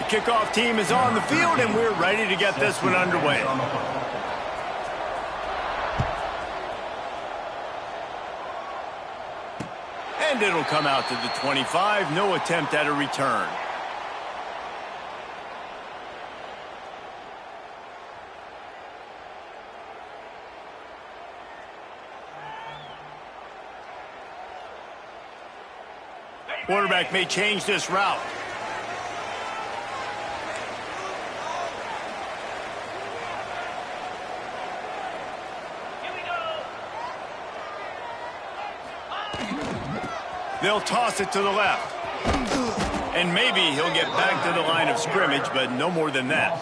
kickoff team is on the field, and we're ready to get this one underway. And it'll come out to the 25. No attempt at a return. Quarterback may change this route. They'll toss it to the left. And maybe he'll get back to the line of scrimmage, but no more than that.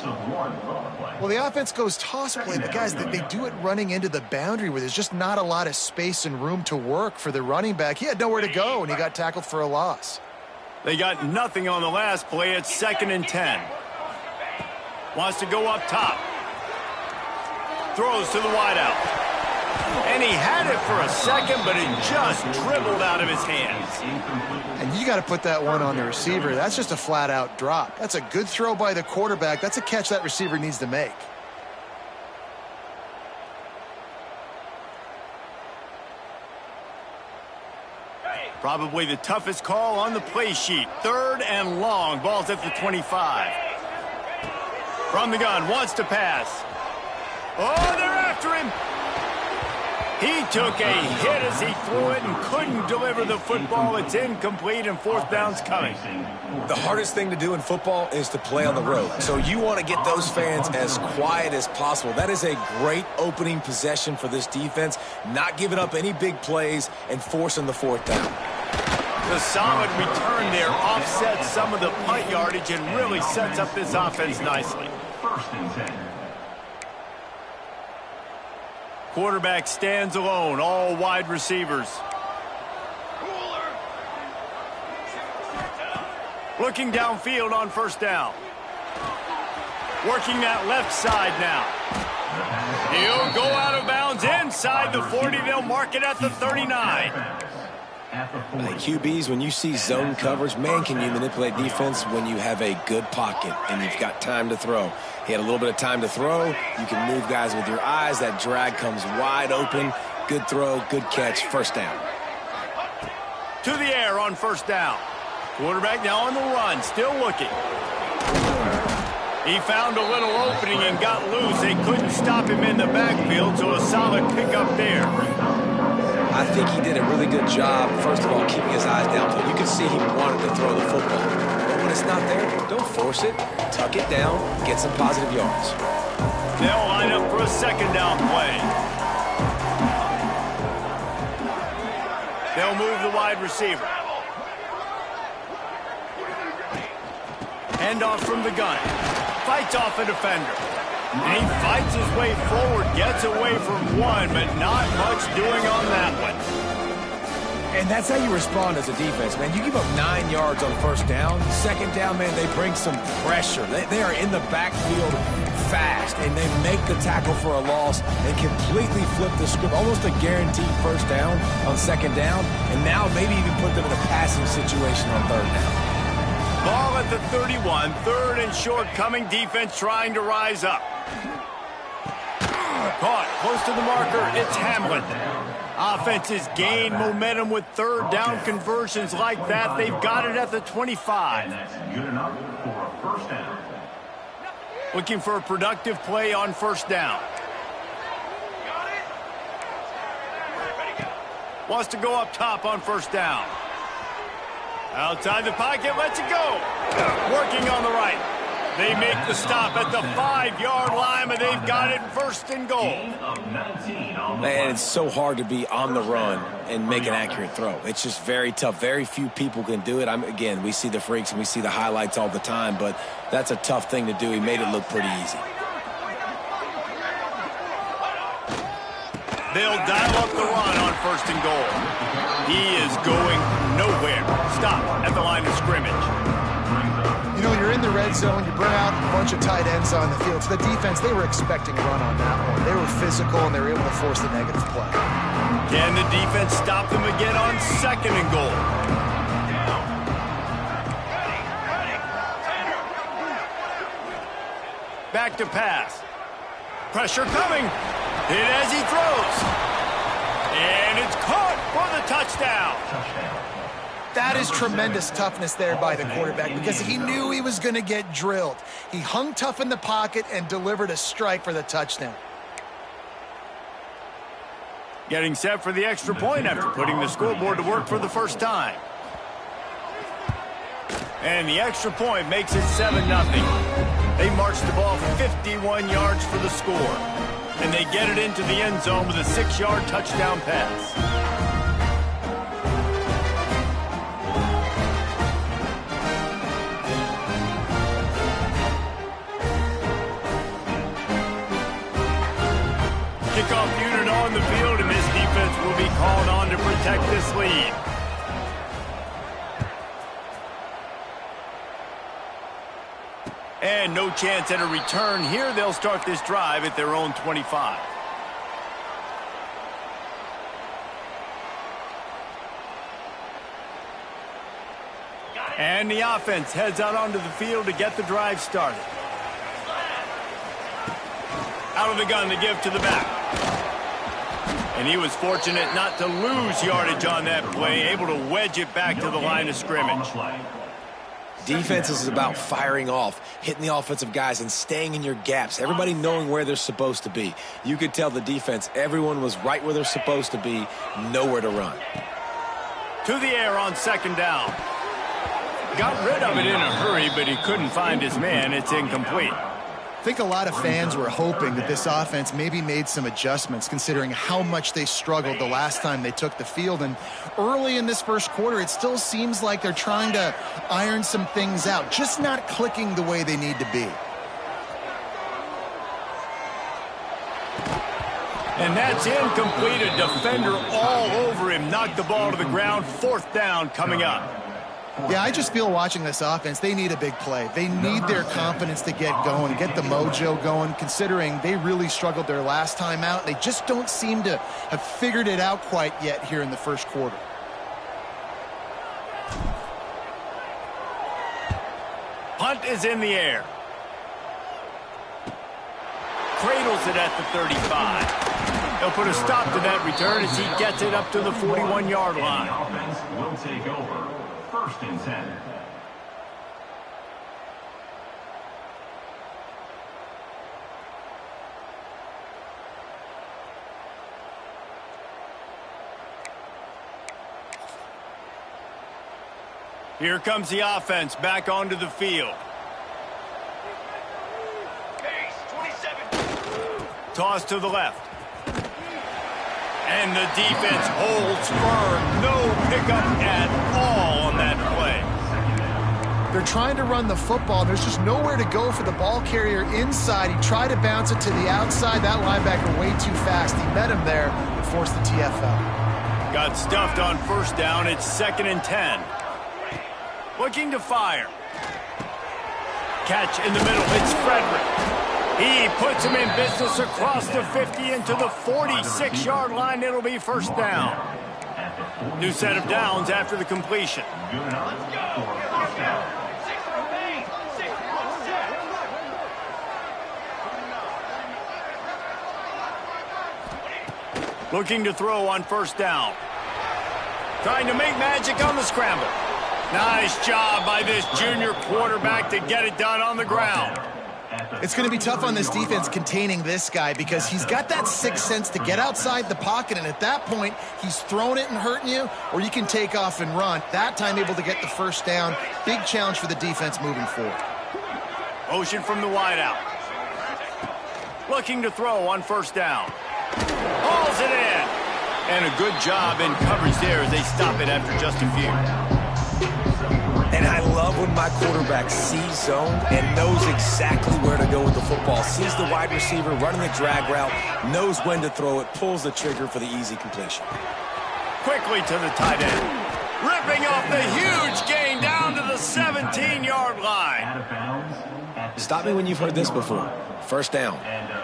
Well, the offense goes toss play, but guys, they do it running into the boundary where there's just not a lot of space and room to work for the running back. He had nowhere to go, and he got tackled for a loss. They got nothing on the last play. It's 2nd and 10. Wants to go up top. Throws to the wideout. And he had it for a second, but it just dribbled out of his hands. And you got to put that one on the receiver. That's just a flat-out drop. That's a good throw by the quarterback. That's a catch that receiver needs to make. Probably the toughest call on the play sheet. 3rd and long. Ball's at the 25. From the gun, wants to pass. Oh, they're after him. He took a hit as he threw it and couldn't deliver the football. It's incomplete, and 4th down's coming. The hardest thing to do in football is to play on the road. So you want to get those fans as quiet as possible. That is a great opening possession for this defense, not giving up any big plays and forcing the 4th down. The solid return there offsets some of the punt yardage and really sets up this offense nicely. 1st and 10. Quarterback stands alone, all wide receivers. Looking downfield on 1st down. Working that left side now. He'll go out of bounds inside the 40. They'll mark it at the 39. QBs, when you see zone coverage, man, can you manipulate defense when you have a good pocket and you've got time to throw. He had a little bit of time to throw. You can move guys with your eyes. That drag comes wide open. Good throw, good catch, 1st down. To the air on 1st down. Quarterback now on the run, still looking. He found a little opening and got loose. They couldn't stop him in the backfield, so a solid pickup there. I think he did a really good job, first of all, keeping his eyes downfield. You can see he wanted to throw the football. But when it's not there, don't force it. Tuck it down, get some positive yards. They'll line up for a 2nd down play. They'll move the wide receiver. Hand off from the gun. Fights off a defender. And he fights his way forward, gets away from one, but not much doing on that one. And that's how you respond as a defense, man. You give up 9 yards on 1st down. 2nd down, man, they bring some pressure. They are in the backfield fast, and they make the tackle for a loss and completely flip the script. Almost a guaranteed 1st down on 2nd down, and now maybe even put them in a passing situation on 3rd down. Ball at the 31, 3rd and short coming. Defense trying to rise up. Caught close to the marker. It's Hamlin. Offenses gain momentum with 3rd down conversions like that. They've got it at the 25. And that's good enough for a 1st down. Looking for a productive play on 1st down. Wants to go up top on 1st down. Outside the pocket, lets it go. Working on the right. They make the stop at the 5-yard line, but they've got it 1st and goal. Man, it's so hard to be on the run and make an accurate throw. It's just very tough. Very few people can do it. Again, we see the freaks and we see the highlights all the time, but that's a tough thing to do. He made it look pretty easy. They'll dial up the run on 1st and goal. He is going nowhere. Stop at the line of scrimmage. You know, you're in the red zone, you bring out a bunch of tight ends on the field. So the defense, they were expecting a run on that one. They were physical, and they were able to force the negative play. Can the defense stop them again on 2nd and goal? Back to pass. Pressure coming. Hit as he throws. And it's caught for the touchdown. That is tremendous toughness there by the quarterback because he knew he was going to get drilled. He hung tough in the pocket and delivered a strike for the touchdown. Getting set for the extra point after putting the scoreboard to work for the first time. And the extra point makes it 7-0. They march the ball 51 yards for the score. And they get it into the end zone with a 6-yard touchdown pass. Kickoff unit on the field, and this defense will be called on to protect this lead. And no chance at a return here. They'll start this drive at their own 25. And the offense heads out onto the field to get the drive started. Out of the gun to give to the back. And he was fortunate not to lose yardage on that play, able to wedge it back to the line of scrimmage. Defense is about firing off, hitting the offensive guys, and staying in your gaps. Everybody knowing where they're supposed to be. You could tell the defense, everyone was right where they're supposed to be, nowhere to run. To the air on second down. Got rid of it in a hurry, but he couldn't find his man. It's incomplete. I think a lot of fans were hoping that this offense maybe made some adjustments considering how much they struggled the last time they took the field. And early in this first quarter, it still seems like they're trying to iron some things out, just not clicking the way they need to be. And that's incomplete. A defender all over him. Knocked the ball to the ground. Fourth down coming up. Yeah, I just feel watching this offense, they need a big play. They need their confidence to get going, get the mojo going, considering they really struggled their last time out. They just don't seem to have figured it out quite yet here in the first quarter. Punt is in the air. Cradles it at the 35. They'll put a stop to that return as he gets it up to the 41-yard line. The offense will take over. First and 10. Here comes the offense back onto the field. Toss to the left. And the defense holds firm. No pickup at all on that play. They're trying to run the football. There's just nowhere to go for the ball carrier inside. He tried to bounce it to the outside. That linebacker way too fast. He met him there and forced the TFL. Got stuffed on first down. It's 2nd and 10. Looking to fire. Catch in the middle. It's Frederick. He puts him in business across the 50 into the 46-yard line. It'll be first down. New set of downs after the completion. Looking to throw on first down. Trying to make magic on the scramble. Nice job by this junior quarterback to get it done on the ground. It's going to be tough on this defense containing this guy because he's got that sixth sense to get outside the pocket, and at that point, he's throwing it and hurting you, or you can take off and run. That time able to get the first down. Big challenge for the defense moving forward. Motion from the wideout. Looking to throw on first down. Hauls it in. And a good job in coverage there as they stop it after just a few. And I love when my quarterback sees zone and knows exactly where to go with the football. Sees the wide receiver running the drag route, knows when to throw it, pulls the trigger for the easy completion. Quickly to the tight end. Ripping off the huge gain down to the 17-yard line. Stop me when you've heard this before. First down,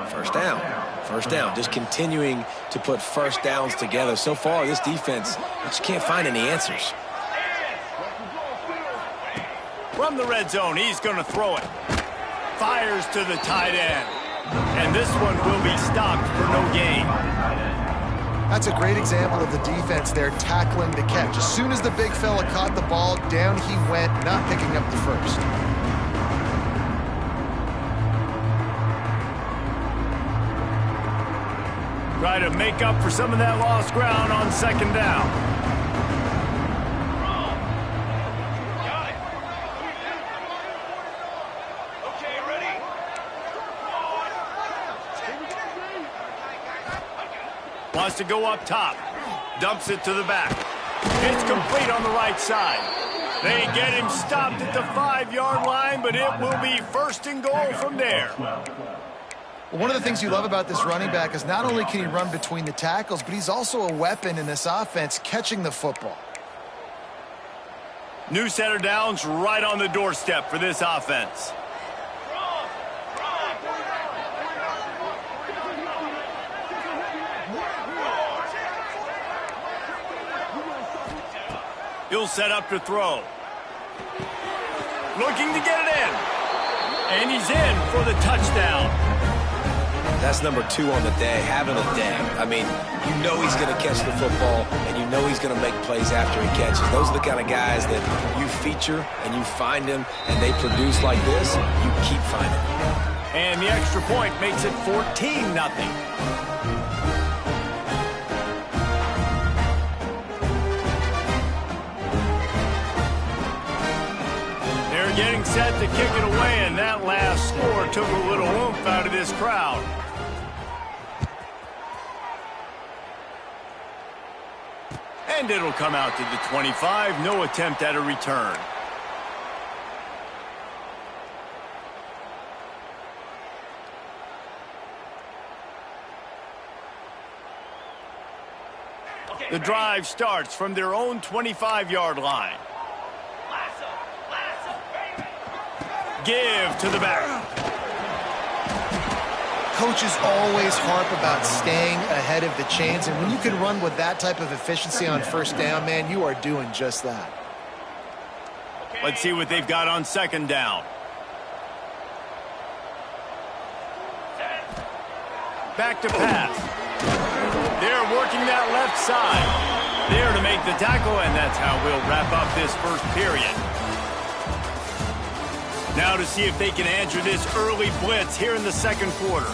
first down, first down. Just continuing to put first downs together. So far, this defense just can't find any answers. From the red zone, he's going to throw it. fires to the tight end. And this one will be stopped for no gain. That's a great example of the defense there tackling the catch. As soon as the big fella caught the ball, down he went, not picking up the first. Try to make up for some of that lost ground on second down. Okay, ready? Wants to go up top. Dumps it to the back. It's complete on the right side. They get him stopped at the 5-yard line, but it will be first and goal from there. One of the things you love about this running back is not only can he run between the tackles, but he's also a weapon in this offense catching the football. New set of downs right on the doorstep for this offense. He'll set up to throw. Looking to get it in. And he's in for the touchdown. That's number 2 on the day, having a day. I mean, you know he's going to catch the football, and you know he's going to make plays after he catches. Those are the kind of guys that you feature, and you find them, and they produce like this, you keep finding them. And the extra point makes it 14-0. They're getting set to kick it away, and that last score took a little oomph out of this crowd. And it'll come out to the 25. No attempt at a return. The drive starts from their own 25-yard line. Give to the back. Coaches always harp about staying ahead of the chains, and when you can run with that type of efficiency on first down, man, you are doing just that. Let's see what they've got on second down. Back to pass. They're working that left side. There to make the tackle, and that's how we'll wrap up this first period. Now to see if they can answer this early blitz here in the second quarter.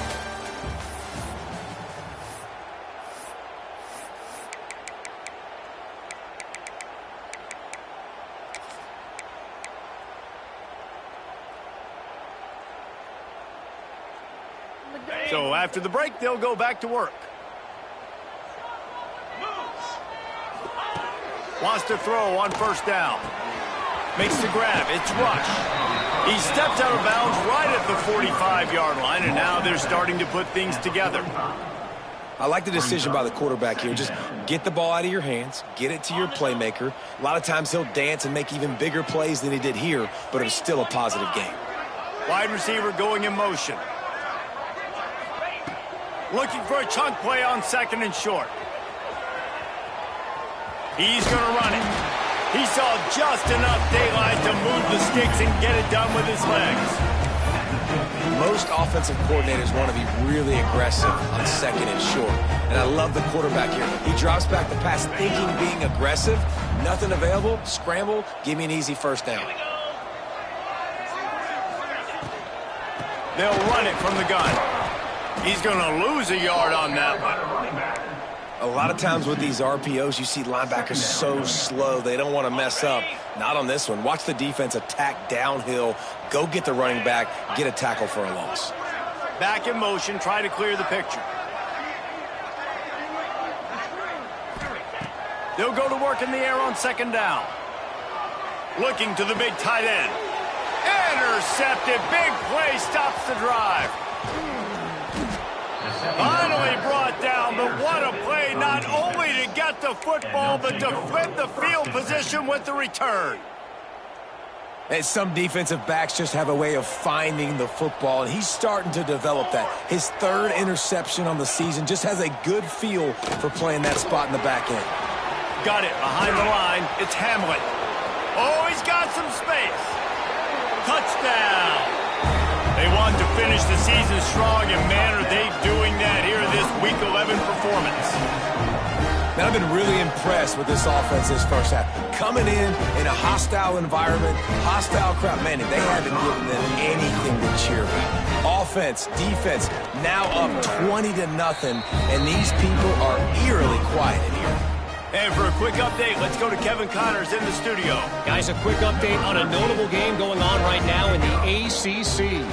So after the break, they'll go back to work. Wants to throw on first down. Makes the grab. It's Rush. He steps out of bounds right at the 45-yard line, and now they're starting to put things together. I like the decision by the quarterback here. Just get the ball out of your hands, get it to your playmaker. A lot of times he'll dance and make even bigger plays than he did here, but it was still a positive game. Wide receiver going in motion. Looking for a chunk play on second and short. He's going to run it. He saw just enough daylight to move the sticks and get it done with his legs. Most offensive coordinators want to be really aggressive on second and short. And I love the quarterback here. He drops back the pass thinking being aggressive. Nothing available. Scramble. Give me an easy first down. They'll run it from the gun. He's going to lose a yard on that one. A lot of times with these RPOs, you see linebackers so slow, they don't want to mess up. Not on this one. Watch the defense attack downhill, go get the running back, get a tackle for a loss. Back in motion, try to clear the picture. They'll go to work in the air on second down. Looking to the big tight end. Intercepted. Big play stops the drive. Finally brought down, but what a play, not only to get the football, but to flip the field position with the return. And some defensive backs just have a way of finding the football, and he's starting to develop that. His third interception on the season, just has a good feel for playing that spot in the back end. Got it behind the line. It's Hamlet. Oh, he's got some space. Touchdown. They want to finish the season strong, and man, are they doing that here in this Week 11 performance. Man, I've been really impressed with this offense this first half. Coming in a hostile environment, hostile crowd. Man, they haven't given them anything to cheer about. Offense, defense, now up 20-0, and these people are eerily quiet in here. And for a quick update, let's go to Kevin Connors in the studio. Guys, a quick update on a notable game going on right now in the ACC.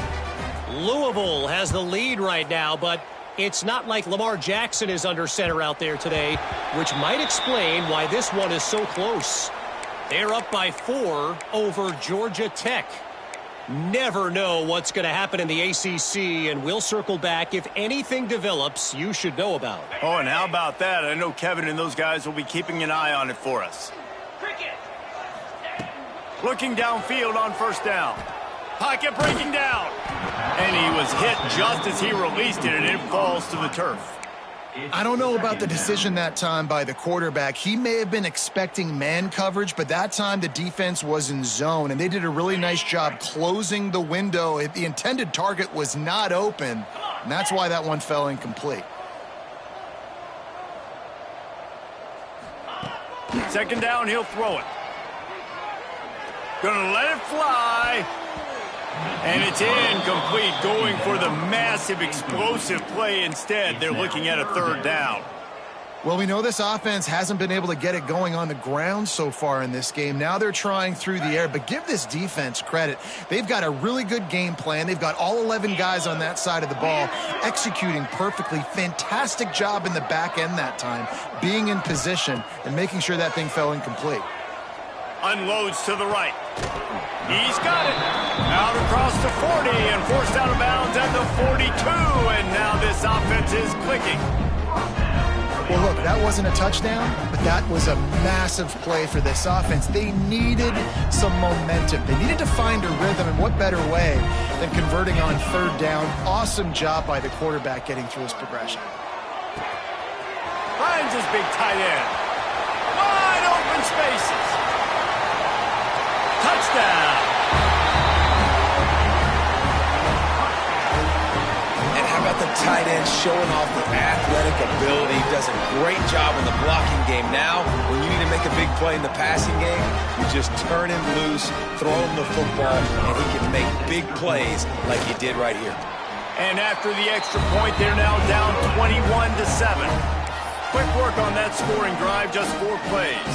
Louisville has the lead right now, but it's not like Lamar Jackson is under center out there today, which might explain why this one is so close. They're up by 4 over Georgia Tech. Never know what's going to happen in the ACC, and we'll circle back if anything develops you should know about. Oh, and how about that? I know Kevin and those guys will be keeping an eye on it for us. Looking downfield on first down. Pocket breaking down. And he was hit just as he released it, and it falls to the turf. I don't know about the decision that time by the quarterback. He may have been expecting man coverage, but that time the defense was in zone, and they did a really nice job closing the window. The intended target was not open, and that's why that one fell incomplete. Second down, he'll throw it. Gonna let it fly. And it's incomplete, going for the massive explosive play instead. They're looking at a third down. Well, we know this offense hasn't been able to get it going on the ground so far in this game. Now they're trying through the air, but give this defense credit. They've got a really good game plan. They've got all 11 guys on that side of the ball executing perfectly. Fantastic job in the back end that time, being in position and making sure that thing fell incomplete. Unloads to the right. He's got it. Out across the 40 and forced out of bounds at the 42. And now this offense is clicking. Well, look, that wasn't a touchdown, but that was a massive play for this offense. They needed some momentum. They needed to find a rhythm, and what better way than converting on third down. Awesome job by the quarterback getting through his progression. Finds his big tight end. Wide open spaces. Touchdown. And how about the tight end showing off the athletic ability? Does a great job in the blocking game. Now, when you need to make a big play in the passing game, you just turn him loose, throw him the football, and he can make big plays like he did right here. And after the extra point, they're now down 21-7. Quick work on that scoring drive, just 4 plays.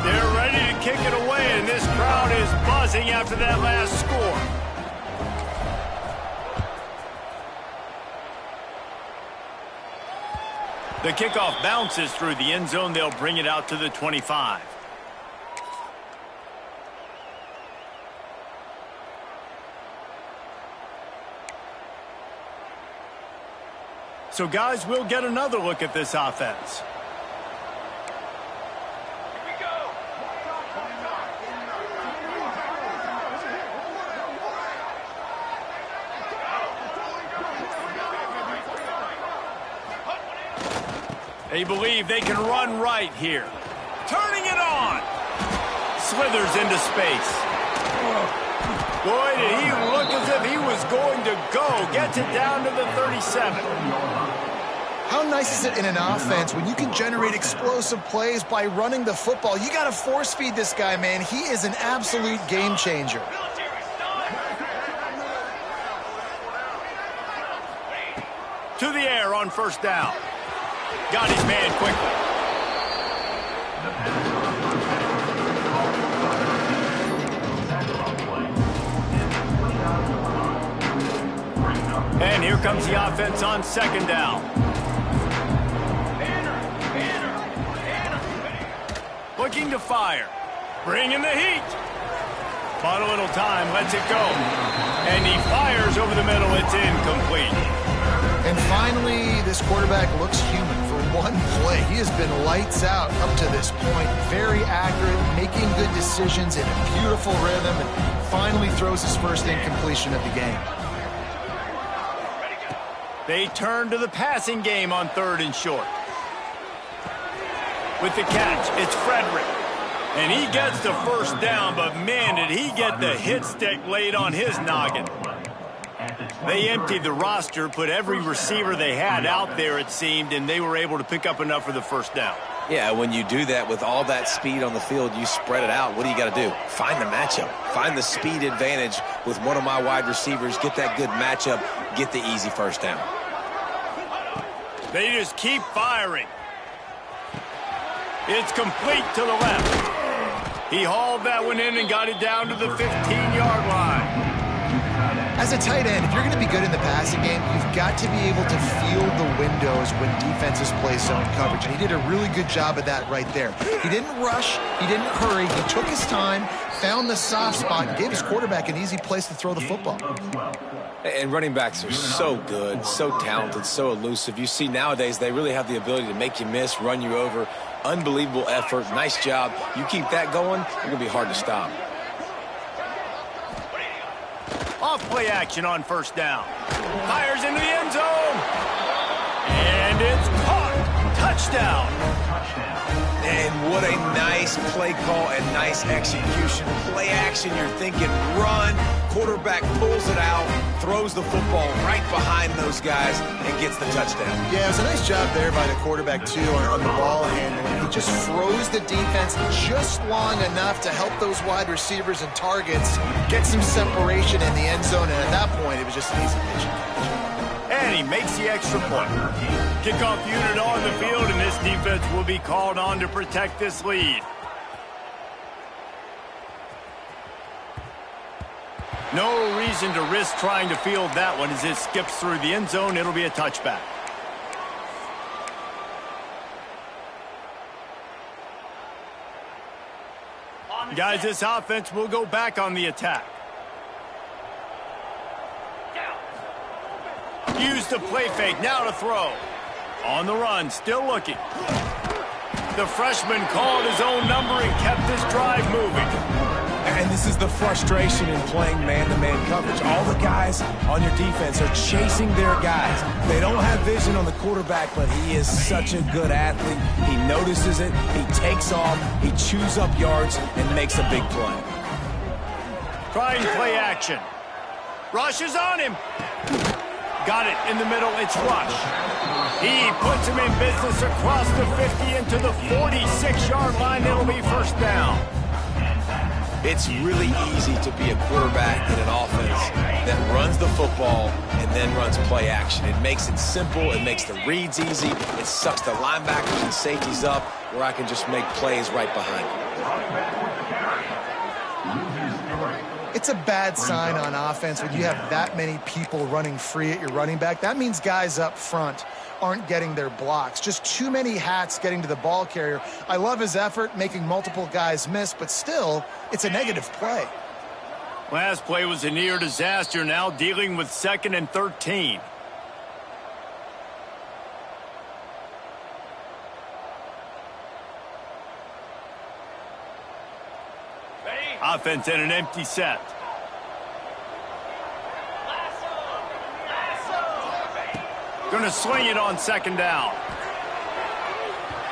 They're ready to kick it away, and this crowd is buzzing after that last score. The kickoff bounces through the end zone. They'll bring it out to the 25. So, guys, we'll get another look at this offense. They believe they can run right here. Turning it on. Slithers into space. Boy, did he look as if he was going to go. Gets it down to the 37. How nice is it in an offense when you can generate explosive plays by running the football? You got to force feed this guy, man. He is an absolute game changer. To the air on first down. Got his man quickly. And here comes the offense on second down. Looking to fire. Bringing the heat. Bought a little time, lets it go. And he fires over the middle. It's incomplete. And finally, this quarterback looks human for one play. He has been lights out up to this point. Very accurate, making good decisions in a beautiful rhythm, and finally throws his first incompletion of the game. They turn to the passing game on third and short. With the catch, it's Frederick. And he gets the first down, but man, did he get the hit stick laid on his noggin. They emptied the roster, put every receiver they had out there, it seemed, and they were able to pick up enough for the first down. Yeah, when you do that with all that speed on the field, you spread it out. What do you got to do? Find the matchup. Find the speed advantage with one of my wide receivers. Get that good matchup. Get the easy first down. They just keep firing. It's complete to the left. He hauled that one in and got it down to the 15-yard line. As a tight end, if you're going to be good in the passing game, you've got to be able to feel the windows when defenses play zone coverage. And he did a really good job of that right there. He didn't rush. He didn't hurry. He took his time, found the soft spot, and gave his quarterback an easy place to throw the football. And running backs are so good, so talented, so elusive. You see nowadays they really have the ability to make you miss, run you over. Unbelievable effort. Nice job. You keep that going, you're going to be hard to stop. Off play action on first down. Fires into the end zone. And it's caught. Touchdown. And what a nice play call and nice execution. Play action, you're thinking run. Quarterback pulls it out, throws the football right behind those guys, and gets the touchdown. Yeah, it was a nice job there by the quarterback, too, on the ball handling. He just froze the defense just long enough to help those wide receivers and targets get some separation in the end zone, and at that point, it was just an easy pitch. And he makes the extra point. Kickoff unit on the field, and this defense will be called on to protect this lead. No reason to risk trying to field that one as it skips through the end zone. It'll be a touchback. Guys, this offense will go back on the attack. Use the play fake, now to throw. On the run, still looking. The freshman called his own number and kept this drive moving. And this is the frustration in playing man-to-man coverage. All the guys on your defense are chasing their guys. They don't have vision on the quarterback, but he is such a good athlete. He notices it, he takes off, he chews up yards, and makes a big play. Trying play action. Rush is on him. Got it in the middle, it's Rush. He puts him in business across the 50 into the 46-yard line. It'll be first down. It's really easy to be a quarterback in an offense that runs the football and then runs play action. It makes it simple. It makes the reads easy. It sucks the linebackers and safeties up where I can just make plays right behind them. It's a bad sign on offense when you have that many people running free at your running back. That means guys up front aren't getting their blocks. Just too many hats getting to the ball carrier. I love his effort, making multiple guys miss, but still, it's a negative play. Last play was a near disaster, now dealing with 2nd and 13. Offense in an empty set. Gonna swing it on 2nd down.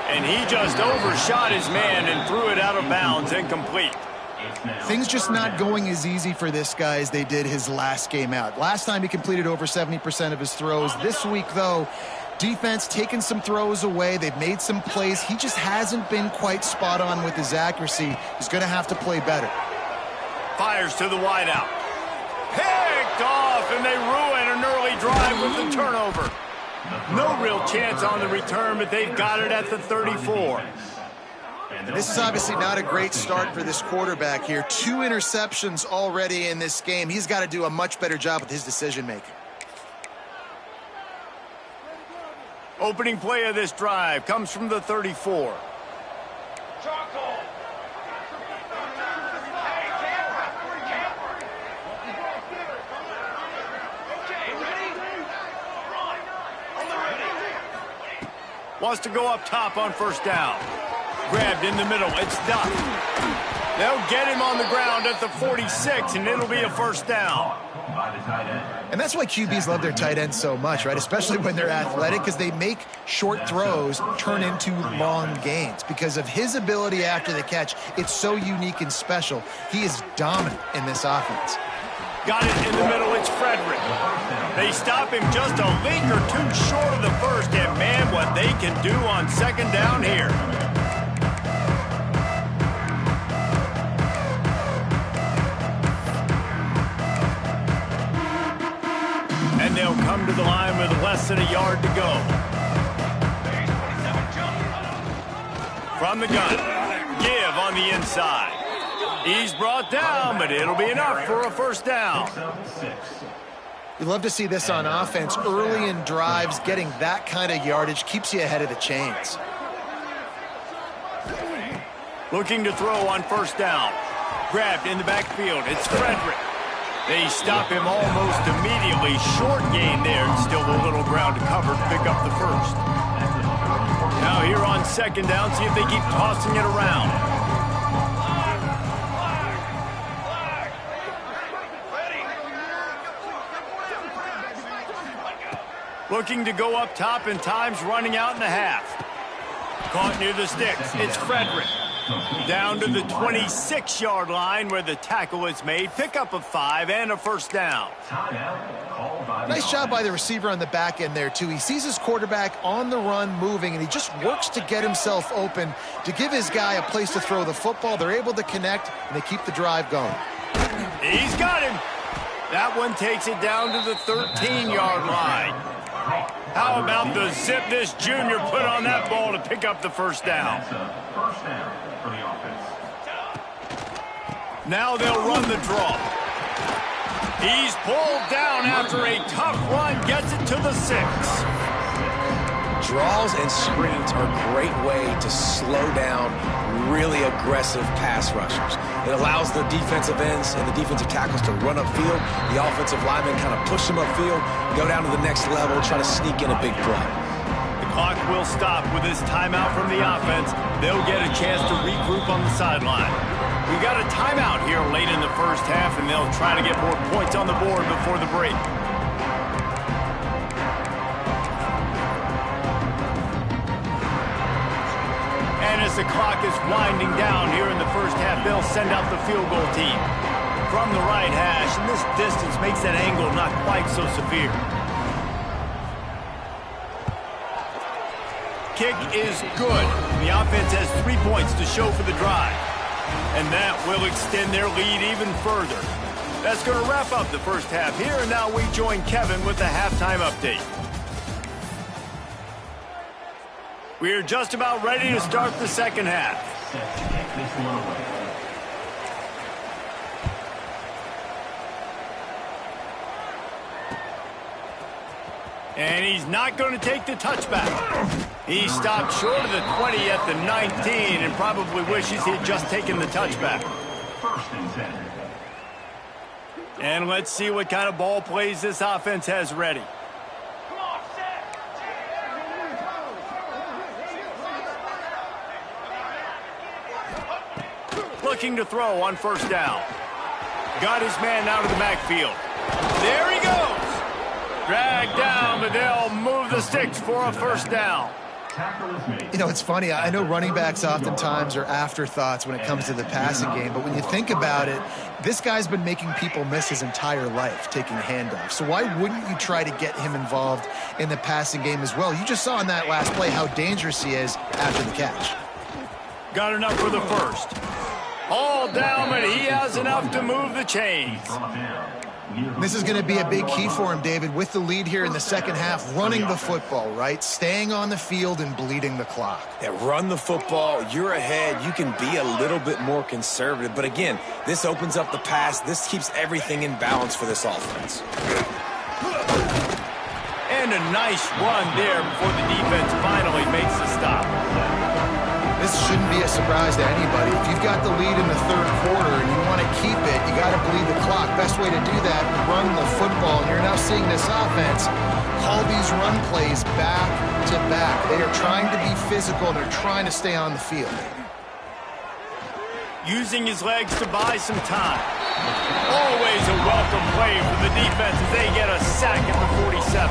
And he just overshot his man and threw it out of bounds, incomplete. Things just not going as easy for this guy as they did his last game out. Last time he completed over 70% of his throws. This week, though, defense taking some throws away. They've made some plays. He just hasn't been quite spot on with his accuracy. He's going to have to play better. Fires to the wideout. Picked off, and they ruin an early drive with the turnover. No real chance on the return, but they've got it at the 34. And this is obviously not a great start for this quarterback here. 2 interceptions already in this game. He's got to do a much better job with his decision-making. Opening play of this drive comes from the 34. Wants to go up top on first down. Grabbed in the middle. It's Duck. They'll get him on the ground at the 46, and it'll be a first down. And that's why QBs love their tight ends so much, right? Especially when they're athletic, because they make short throws turn into long gains. Because of his ability after the catch, it's so unique and special. He is dominant in this offense. Got it in the middle, it's Frederick. They stop him just a league or two short of the first, and man, what they can do on second down here. And they'll come to the line with less than a yard to go. From the gun, give on the inside. He's brought down, but it'll be enough for a first down. You love to see this on offense. Early in drives, getting that kind of yardage keeps you ahead of the chains. Looking to throw on first down. Grabbed in the backfield. It's Frederick. They stop him almost immediately. Short gain there, and still a little ground to cover to pick up the first. Now here on second down, see if they keep tossing it around. Looking to go up top, and time's running out in the half. Caught near the sticks. It's Frederick. Down to the 26-yard line where the tackle is made. Pickup of 5 and a first down. Nice job by the receiver on the back end there, too. He sees his quarterback on the run moving, and he just works to get himself open to give his guy a place to throw the football. They're able to connect, and they keep the drive going. He's got him. That one takes it down to the 13-yard line. How about the zip this junior put on that ball to pick up the first down? Now they'll run the draw. He's pulled down after a tough run, gets it to the 6. Draws and screens are a great way to slow down really aggressive pass rushers. It allows the defensive ends and the defensive tackles to run upfield. The offensive linemen kind of push them upfield, go down to the next level, try to sneak in a big play. The clock will stop with this timeout from the offense. They'll get a chance to regroup on the sideline. We got a timeout here late in the first half, and they'll try to get more points on the board before the break. And as the clock is winding down here in the first half, they'll send out the field goal team. From the right hash, and this distance makes that angle not quite so severe. Kick is good. The offense has 3 points to show for the drive. And that will extend their lead even further. That's going to wrap up the first half here, and now we join Kevin with the halftime update. We are just about ready to start the second half. And he's not going to take the touchback. He stopped short of the 20 at the 19 and probably wishes he had just taken the touchback. And let's see what kind of ball plays this offense has ready. Looking to throw on first down. Got his man out of the backfield. There he goes. Dragged down, but they'll move the sticks for a first down. You know, it's funny. I know running backs oftentimes are afterthoughts when it comes to the passing game, but when you think about it, this guy's been making people miss his entire life taking handoffs. So why wouldn't you try to get him involved in the passing game as well? You just saw in that last play how dangerous he is after the catch. Got enough for the first. All down, but he has enough to move the chains. This is going to be a big key for him, David, with the lead here in the second half, running the football, right? Staying on the field and bleeding the clock. Yeah, run the football. You're ahead. You can be a little bit more conservative. But again, this opens up the pass. This keeps everything in balance for this offense. And a nice run there before the defense finally makes the stop. This shouldn't be a surprise to anybody. If you've got the lead in the third quarter and you want to keep it, you got to bleed the clock. Best way to do that, run the football. And you're now seeing this offense call these run plays back to back. They are trying to be physical, and they're trying to stay on the field. Using his legs to buy some time. Always a welcome play from the defense as they get a sack at the 47.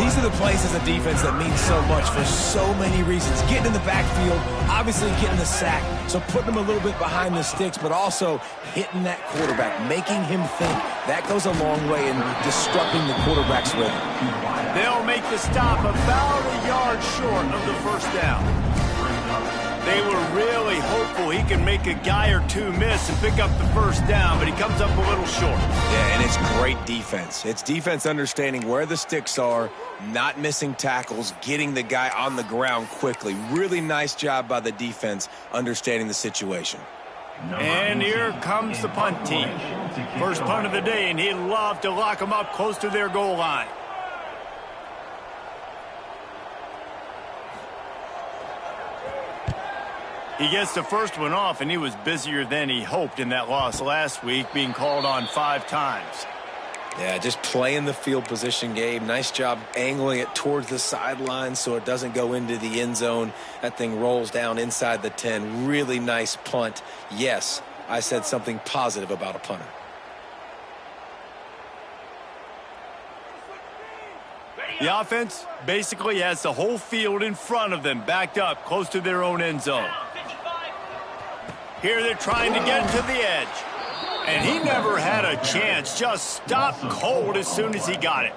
These are the plays as a defense that mean so much for so many reasons. Getting in the backfield, obviously getting the sack, so putting them a little bit behind the sticks, but also hitting that quarterback, making him think. That goes a long way in disrupting the quarterback's rhythm. They'll make the stop about a yard short of the first down. They were really hopeful he can make a guy or two miss and pick up the first down, but he comes up a little short. Yeah, and it's great defense. It's defense understanding where the sticks are, not missing tackles, getting the guy on the ground quickly. Really nice job by the defense understanding the situation. And here comes the punt team. First punt of the day, and he'd love to lock them up close to their goal line. He gets the first one off, and he was busier than he hoped in that loss last week, being called on 5 times. Yeah, just playing the field position game. Nice job angling it towards the sideline so it doesn't go into the end zone. That thing rolls down inside the 10. Really nice punt. Yes, I said something positive about a punter. The offense basically has the whole field in front of them, backed up close to their own end zone. Here they're trying to get to the edge. And he never had a chance. Just stopped cold as soon as he got it.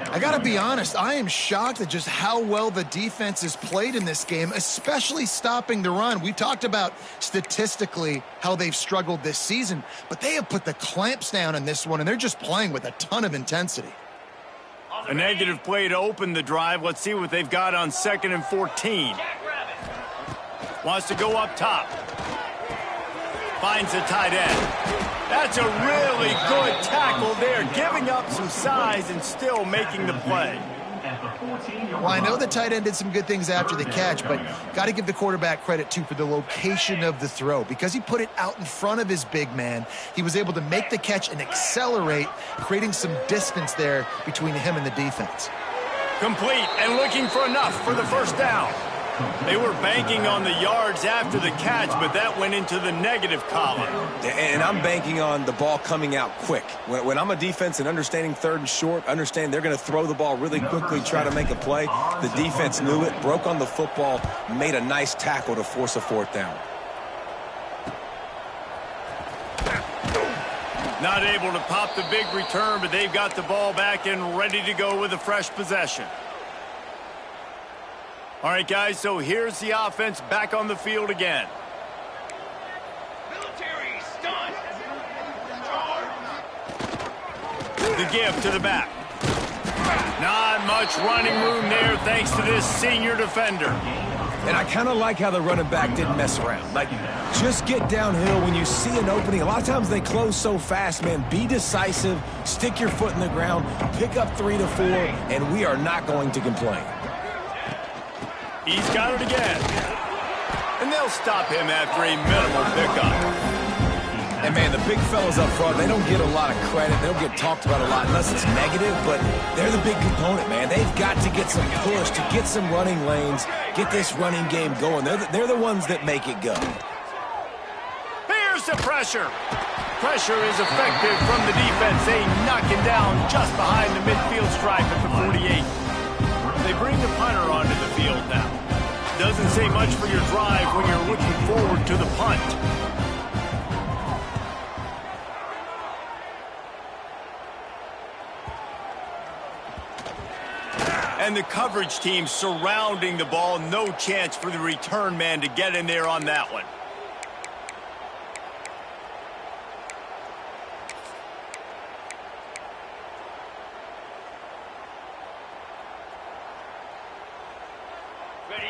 I got to be honest, I am shocked at just how well the defense has played in this game, especially stopping the run. We talked about statistically how they've struggled this season, but they have put the clamps down in this one, and they're just playing with a ton of intensity. A negative play to open the drive. Let's see what they've got on 2nd and 14. Wants to go up top. Finds the tight end. That's a really good tackle there, giving up some size and still making the play. Well, I know the tight end did some good things after the catch, but got to give the quarterback credit, too, for the location of the throw. Because he put it out in front of his big man, he was able to make the catch and accelerate, creating some distance there between him and the defense. Complete and looking for enough for the first down. They were banking on the yards after the catch, but that went into the negative column. And I'm banking on the ball coming out quick. When I'm a defense and understanding 3rd and short, understand they're going to throw the ball really quickly, try to make a play. The defense knew it, broke on the football, made a nice tackle to force a 4th down. Not able to pop the big return, but they've got the ball back and ready to go with a fresh possession. All right, guys, so here's the offense back on the field again. Military stunt. The give to the back. Not much running room there thanks to this senior defender. And I kind of like how the running back didn't mess around. Like, just get downhill when you see an opening. A lot of times they close so fast, man. Be decisive, stick your foot in the ground, pick up 3 to 4, and we are not going to complain. He's got it again. And they'll stop him after a minimal pickup. And, man, the big fellas up front, they don't get a lot of credit. They don't get talked about a lot unless it's negative, but they're the big component, man. They've got to get some push, to get some running lanes, get this running game going. They're the ones that make it go. Here's the pressure. Pressure is effective from the defense. They knock him down just behind the midfield stripe at the 48. They bring the punter onto the field now. Doesn't say much for your drive when you're looking forward to the punt. And the coverage team surrounding the ball. No chance for the return man to get in there on that one.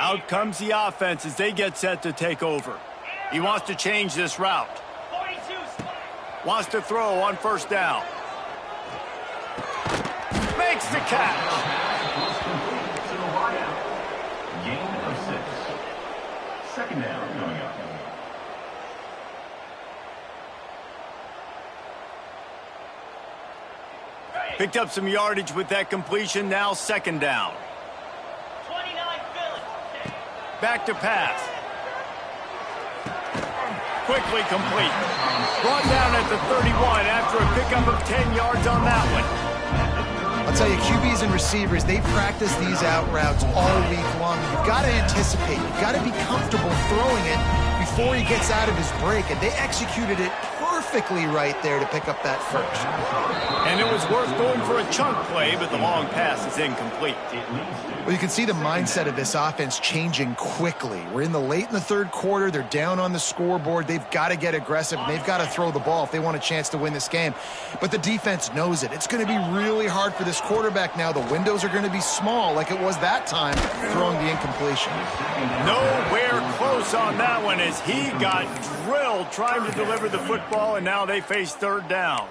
Out comes the offense as they get set to take over. He wants to change this route. Wants to throw on 1st down. Makes the catch. Gain of 6. 2nd down coming up. Picked up some yardage with that completion. Now 2nd down. Back to pass. Quickly complete. Brought down at the 31 after a pickup of 10 yards on that one. I'll tell you, QBs and receivers, they practice these out routes all week long. You've got to anticipate. You've got to be comfortable throwing it before he gets out of his break, and they executed it perfectly right there to pick up that first. And it was worth going for a chunk play, but the long pass is incomplete. Well, you can see the mindset of this offense changing quickly. We're in the late in the third quarter. They're down on the scoreboard. They've got to get aggressive, and they've got to throw the ball if they want a chance to win this game. But the defense knows it. It's going to be really hard for this quarterback now. The windows are going to be small like it was that time throwing the incompletion. Nowhere close on that one as he got drilled trying to deliver the football, and now they face third down.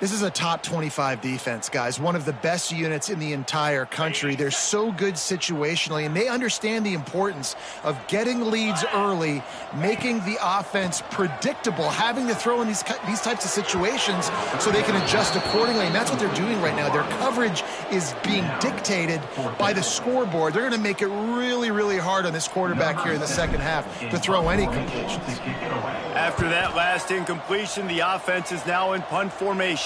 This is a top 25 defense, guys. One of the best units in the entire country. They're so good situationally, and they understand the importance of getting leads early, making the offense predictable, having to throw in these types of situations so they can adjust accordingly. And that's what they're doing right now. Their coverage is being dictated by the scoreboard. They're going to make it really, really hard on this quarterback here in the second half to throw any completions. After that last incompletion, the offense is now in punt formation.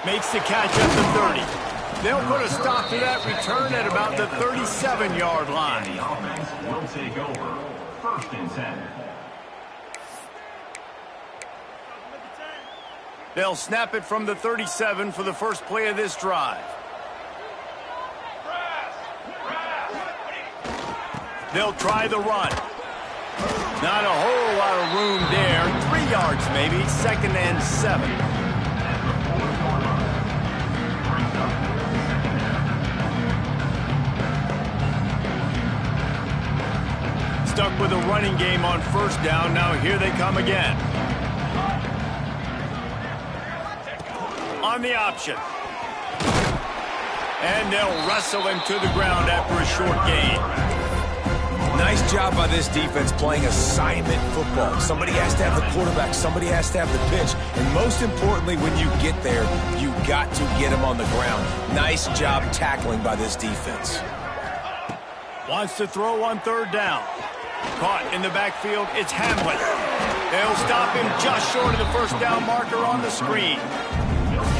Makes the catch at the 30. They'll put a stop to that return at about the 37-yard line. The offense will take over. 1st and 10. They'll snap it from the 37 for the first play of this drive. They'll try the run. Not a whole lot of room there. 3 yards maybe. 2nd and 7. Stuck with a running game on 1st down. Now here they come again. On the option. And they'll wrestle him to the ground after a short gain. Nice job by this defense playing assignment football. Somebody has to have the quarterback. Somebody has to have the pitch. And most importantly, when you get there, you got to get him on the ground. Nice job tackling by this defense. Wants to throw on 3rd down. Caught in the backfield, it's Hamlin. They'll stop him just short of the 1st down marker on the screen.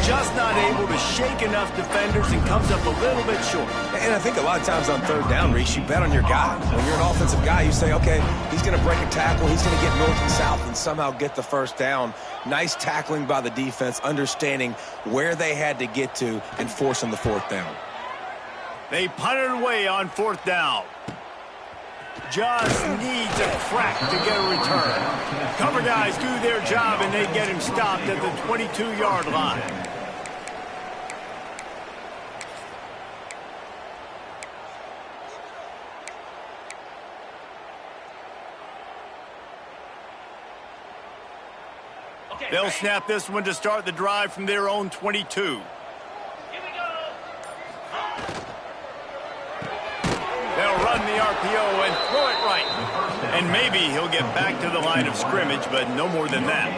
Just not able to shake enough defenders and comes up a little bit short. And I think a lot of times on 3rd down, Reese, you bet on your guy. When you're an offensive guy, you say, okay, he's going to break a tackle, he's going to get north and south and somehow get the 1st down. Nice tackling by the defense, understanding where they had to get to and forcing the 4th down. They punted away on 4th down. Just needs a crack to get a return. Cover guys do their job, and they get him stopped at the 22-yard line. They'll snap this one to start the drive from their own 22. They'll run the RPO and throw it right. And maybe he'll get back to the line of scrimmage, but no more than that.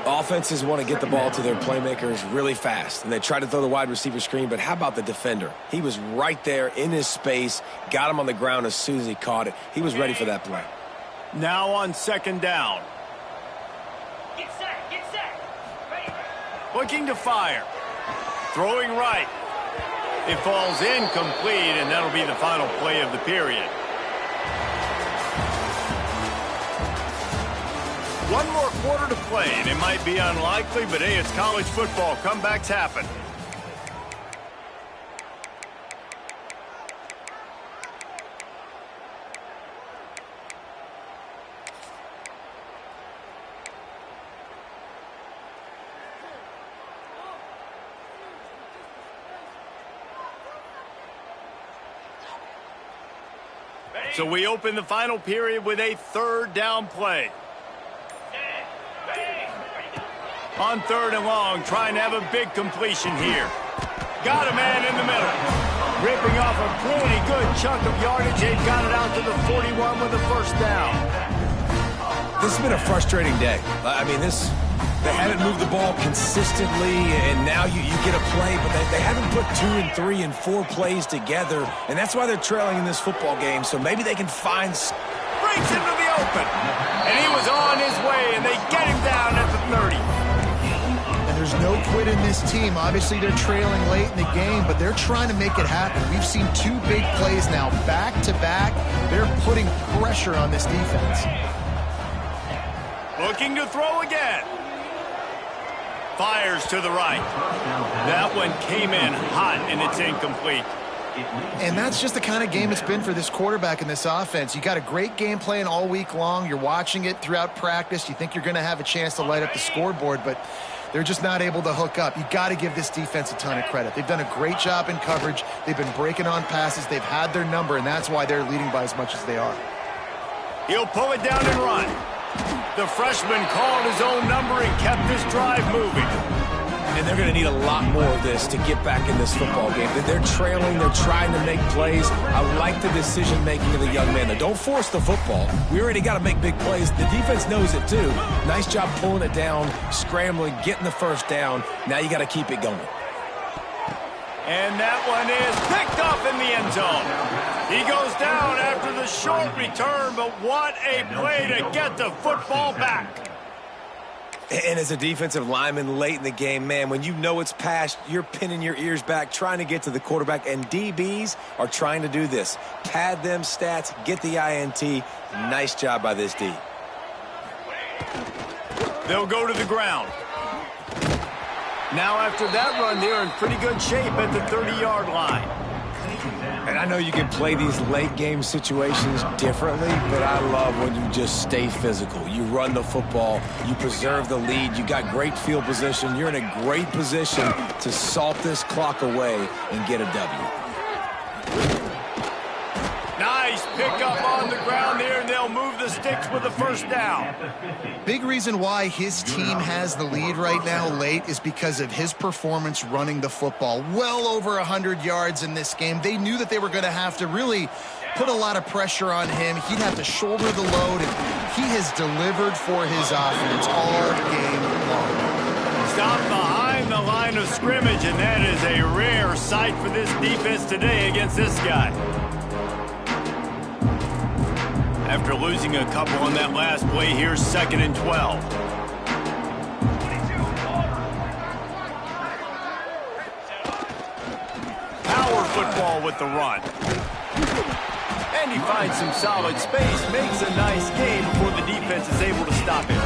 Offenses want to get the ball to their playmakers really fast, and they try to throw the wide receiver screen, but how about the defender? He was right there in his space, got him on the ground as soon as he caught it. He was ready for that play. Now on 2nd down. Get set. Ready. Looking to fire. Throwing right. It falls incomplete, and that'll be the final play of the period. One more quarter to play, and it might be unlikely, but hey, it's college football. Comebacks happen. So we open the final period with a 3rd down play. On 3rd and long, trying to have a big completion here. Got a man in the middle. Ripping off a pretty good chunk of yardage. They've got it out to the 41 with the 1st down. This has been a frustrating day. I mean, they haven't moved the ball consistently, and now you get a play, but they haven't put 2 and 3 and 4 plays together, and that's why they're trailing in this football game, so maybe they can find... Breaks into the open, and he was on his way, and they get him down at the 30. And there's There's no quit in this team. Obviously, they're trailing late in the game, but they're trying to make it happen. We've seen 2 big plays now, back-to-back. They're putting pressure on this defense. Looking to throw again. Fires to the right. That one came in hot, and it's incomplete. And that's just the kind of game it's been for this quarterback in this offense. You got a great game plan all week long. You're watching it throughout practice. You think you're going to have a chance to light up the scoreboard, but they're just not able to hook up. You got to give this defense a ton of credit. They've done a great job in coverage. They've been breaking on passes. They've had their number, and that's why they're leading by as much as they are. He'll pull it down and run. The freshman called his own number and kept this drive moving. And they're going to need a lot more of this to get back in this football game. They're trailing. They're trying to make plays. I like the decision-making of the young man there. Don't force the football. We already got to make big plays. The defense knows it, too. Nice job pulling it down, scrambling, getting the first down. Now you got to keep it going. And that one is picked off in the end zone. He goes down after the short return, but what a play to get the football back. And as a defensive lineman late in the game, man, when you know it's past, you're pinning your ears back, trying to get to the quarterback, and DBs are trying to do this. Pad them stats, get the INT. Nice job by this D. They'll go to the ground. Now after that run, they're in pretty good shape at the 30-yard line. And I know you can play these late game situations differently, but I love when you just stay physical. You run the football, you preserve the lead, you got great field position, you're in a great position to salt this clock away and get a W. Nice pickup on the ground there, and they'll move the sticks with the first down. Big reason why his team has the lead right now late is because of his performance running the football. Well over 100 yards in this game. They knew that they were going to have to really put a lot of pressure on him. He'd have to shoulder the load, and he has delivered for his offense all game long. Stop behind the line of scrimmage, and that is a rare sight for this defense today against this guy. After losing a couple on that last play, here's 2nd and 12. Power football with the run. And he finds some solid space, makes a nice gain before the defense is able to stop him.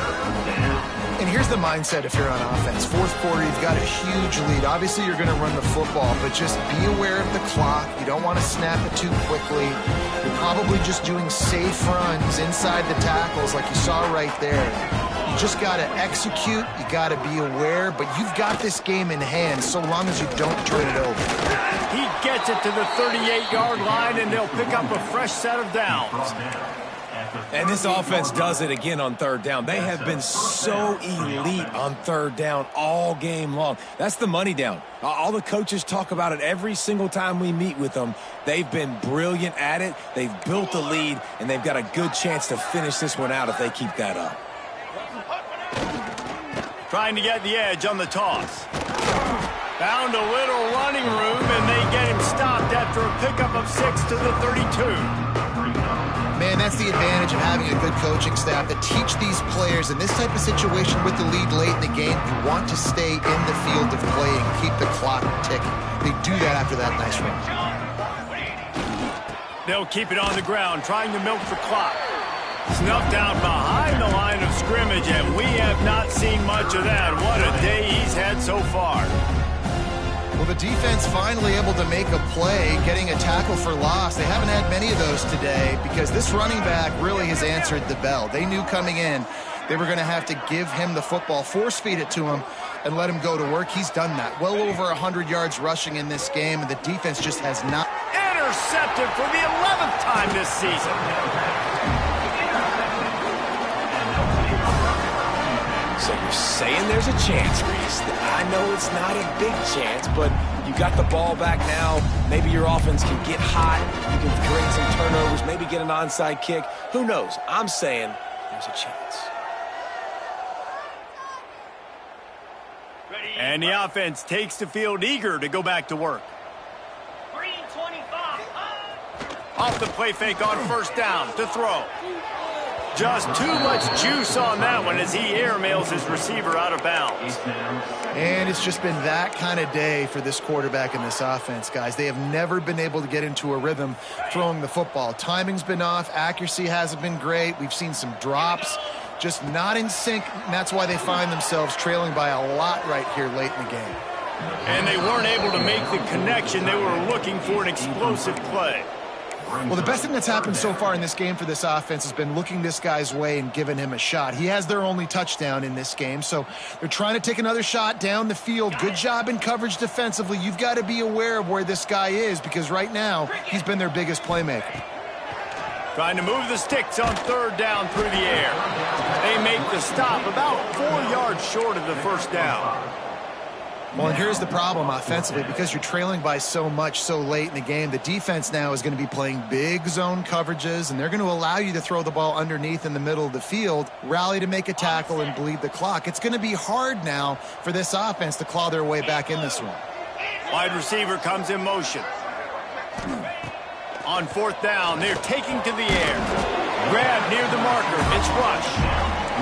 And here's the mindset if you're on offense. Fourth quarter, you've got a huge lead. Obviously, you're going to run the football, but just be aware of the clock. You don't want to snap it too quickly. You're probably just doing safe runs inside the tackles like you saw right there. You just got to execute. You got to be aware, but you've got this game in hand so long as you don't turn it over. He gets it to the 38-yard line, and they'll pick up a fresh set of downs. And this offense does it again on 3rd down. They have been so elite on 3rd down all game long. That's the money down. All the coaches talk about it every single time we meet with them. They've been brilliant at it. They've built the lead, and they've got a good chance to finish this one out if they keep that up. Trying to get the edge on the toss. Found a little running room, and they get him stopped after a pickup of 6 to the 32. Man, that's the advantage of having a good coaching staff that teach these players in this type of situation with the lead late in the game. You want to stay in the field of play and keep the clock ticking. They do that after that nice run. They'll keep it on the ground, trying to milk the clock. Snuffed out behind the line of scrimmage, and we have not seen much of that. What a day he's had so far. Well, the defense finally able to make a play, getting a tackle for loss. They haven't had many of those today because this running back really has answered the bell. They knew coming in they were going to have to give him the football, force feed it to him, and let him go to work. He's done that. Well over 100 yards rushing in this game, and the defense just has not. Intercepted for the 11th time this season. So you're saying there's a chance, Reese. I know it's not a big chance, but you got the ball back now. Maybe your offense can get hot. You can create some turnovers, maybe get an onside kick. Who knows? I'm saying there's a chance. And the offense takes the field eager to go back to work. Green 25. Off the play fake on 1st down to throw. Just too much juice on that one as he airmails his receiver out of bounds. And it's just been that kind of day for this quarterback and this offense, guys. They have never been able to get into a rhythm throwing the football. Timing's been off. Accuracy hasn't been great. We've seen some drops, just not in sync, and that's why they find themselves trailing by a lot right here late in the game. And they weren't able to make the connection. They were looking for an explosive play. Well, the best thing that's happened so far in this game for this offense has been looking this guy's way and giving him a shot. He has their only touchdown in this game, so they're trying to take another shot down the field. Good job in coverage defensively. You've got to be aware of where this guy is because right now he's been their biggest playmaker. Trying to move the sticks on third down through the air. They make the stop about 4 yards short of the first down. Well, and here's the problem offensively. Because you're trailing by so much so late in the game, the defense now is going to be playing big zone coverages, and they're going to allow you to throw the ball underneath in the middle of the field, rally to make a tackle, and bleed the clock. It's going to be hard now for this offense to claw their way back in this one. Wide receiver comes in motion. On fourth down, they're taking to the air. Grab near the marker. It's rush.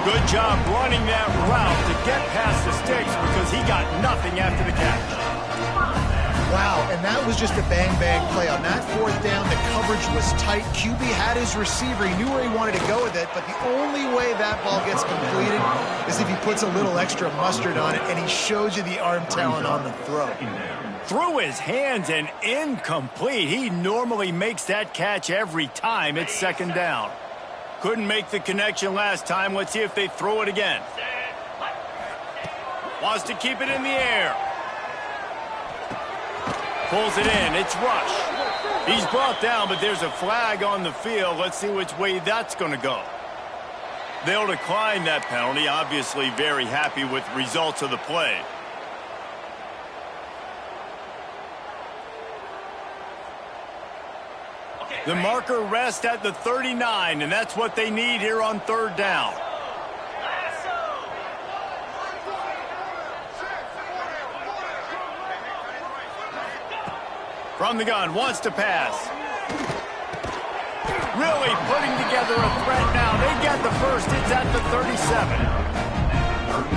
Good job running that route to get past the sticks because he got nothing after the catch. Wow, and that was just a bang-bang play. On that fourth down, the coverage was tight. QB had his receiver. He knew where he wanted to go with it, but the only way that ball gets completed is if he puts a little extra mustard on it, and he shows you the arm talent on the throw. Through his hands and incomplete. He normally makes that catch every time. It's second down. Couldn't make the connection last time. Let's see if they throw it again. Wants to keep it in the air. Pulls it in. It's rush. He's brought down, but there's a flag on the field. Let's see which way that's going to go. They'll decline that penalty. Obviously very happy with the results of the play. The marker rests at the 39, and that's what they need here on third down. From the gun, wants to pass. Really putting together a threat now. They get the first. It's at the 37.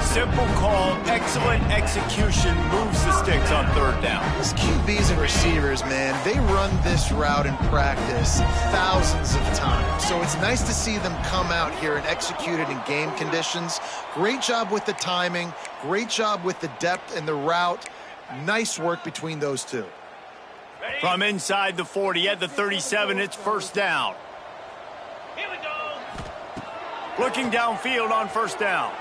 Simple call, excellent execution, moves the sticks on third down. These QBs and receivers, man, they run this route in practice thousands of times. So it's nice to see them come out here and execute it in game conditions. Great job with the timing, great job with the depth and the route. Nice work between those two. From inside the 40 at the 37, it's first down. Here we go. Looking downfield on first down.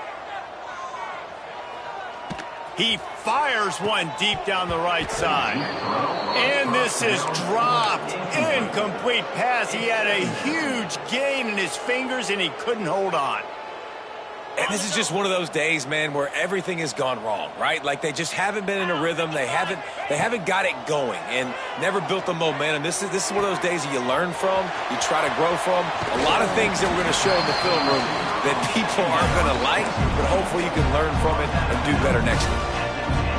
He fires one deep down the right side. And this is dropped. Incomplete pass. He had a huge gain in his fingers, and he couldn't hold on. And this is just one of those days, man, where everything has gone wrong, right? Like they just haven't been in a rhythm. They haven't got it going and never built the momentum. This is one of those days that you learn from, you try to grow from. A lot of things that we're going to show in the film room that people aren't going to like, but hopefully you can learn from it and do better next week.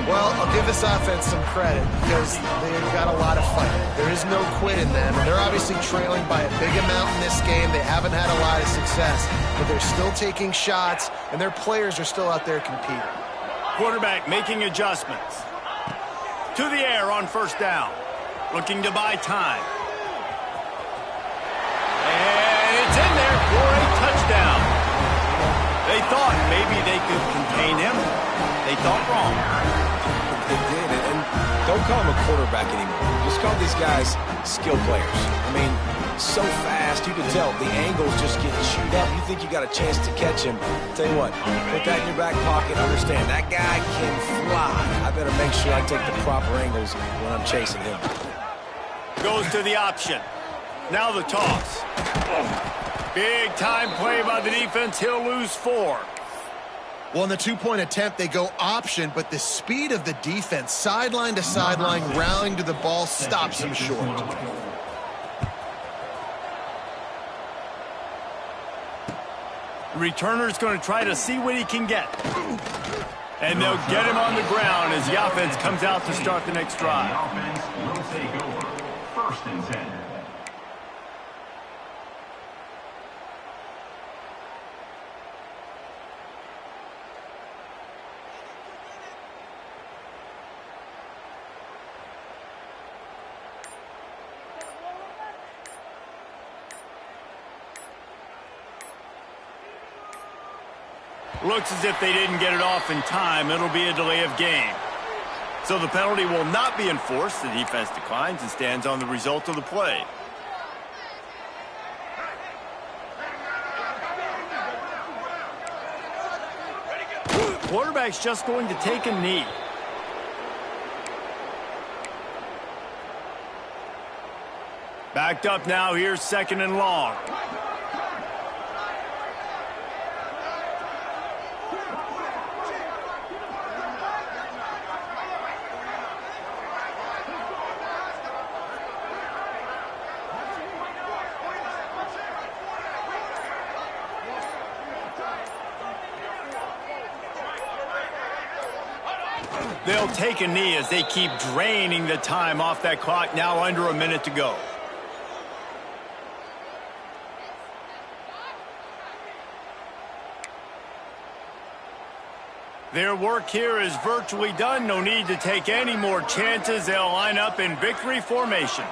Well, I'll give this offense some credit because they've got a lot of fight. There is no quit in them, and they're obviously trailing by a big amount in this game. They haven't had a lot of success, but they're still taking shots, and their players are still out there competing. Quarterback making adjustments. To the air on first down. Looking to buy time. And it's in there for a touchdown. They thought maybe they could contain him. They thought wrong. They did, and don't call him a quarterback anymore. Just call these guys skill players. I mean, so fast, you can tell the angles just get chewed up. You think you got a chance to catch him. Tell you what, put that in your back pocket. Understand, that guy can fly. I better make sure I take the proper angles when I'm chasing him. Goes to the option. Now the toss. Big time play by the defense. He'll lose 4. Well, in the two-point attempt, they go option, but the speed of the defense, sideline to sideline, rallying to the ball, stops him short. Returner's going to try to see what he can get. And they'll get him on the ground as the offense comes out to start the next drive. The offense will take over. 1st and 10. Looks as if they didn't get it off in time. It'll be a delay of game. So the penalty will not be enforced. The defense declines and stands on the result of the play. Quarterback's just going to take a knee. Backed up now. Here's 2nd and long. They'll take a knee as they keep draining the time off that clock. Now under a minute to go. Their work here is virtually done. No need to take any more chances. They'll line up in victory formation.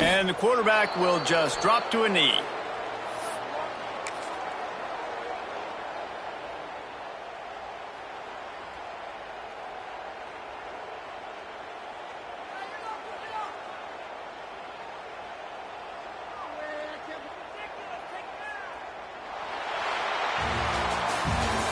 And the quarterback will just drop to a knee.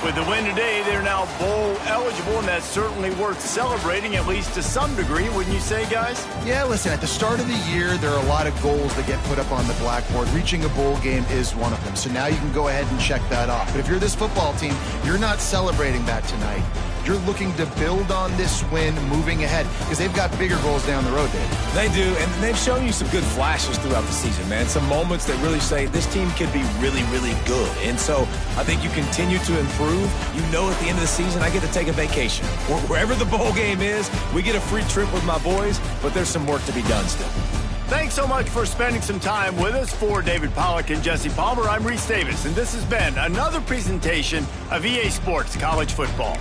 With the win today, they're now bowl eligible, and that's certainly worth celebrating, at least to some degree, wouldn't you say, guys? Yeah, listen, at the start of the year, there are a lot of goals that get put up on the blackboard. Reaching a bowl game is one of them. So now you can go ahead and check that off. But if you're this football team, you're not celebrating that tonight. You're looking to build on this win moving ahead because they've got bigger goals down the road, Dave. They do, and they've shown you some good flashes throughout the season, man. Some moments that really say this team could be really, really good. And so I think you continue to improve. You know at the end of the season, I get to take a vacation. Wherever the bowl game is, we get a free trip with my boys, but there's some work to be done still. Thanks so much for spending some time with us. For David Pollack and Jesse Palmer, I'm Reese Davis, and this has been another presentation of EA Sports College Football.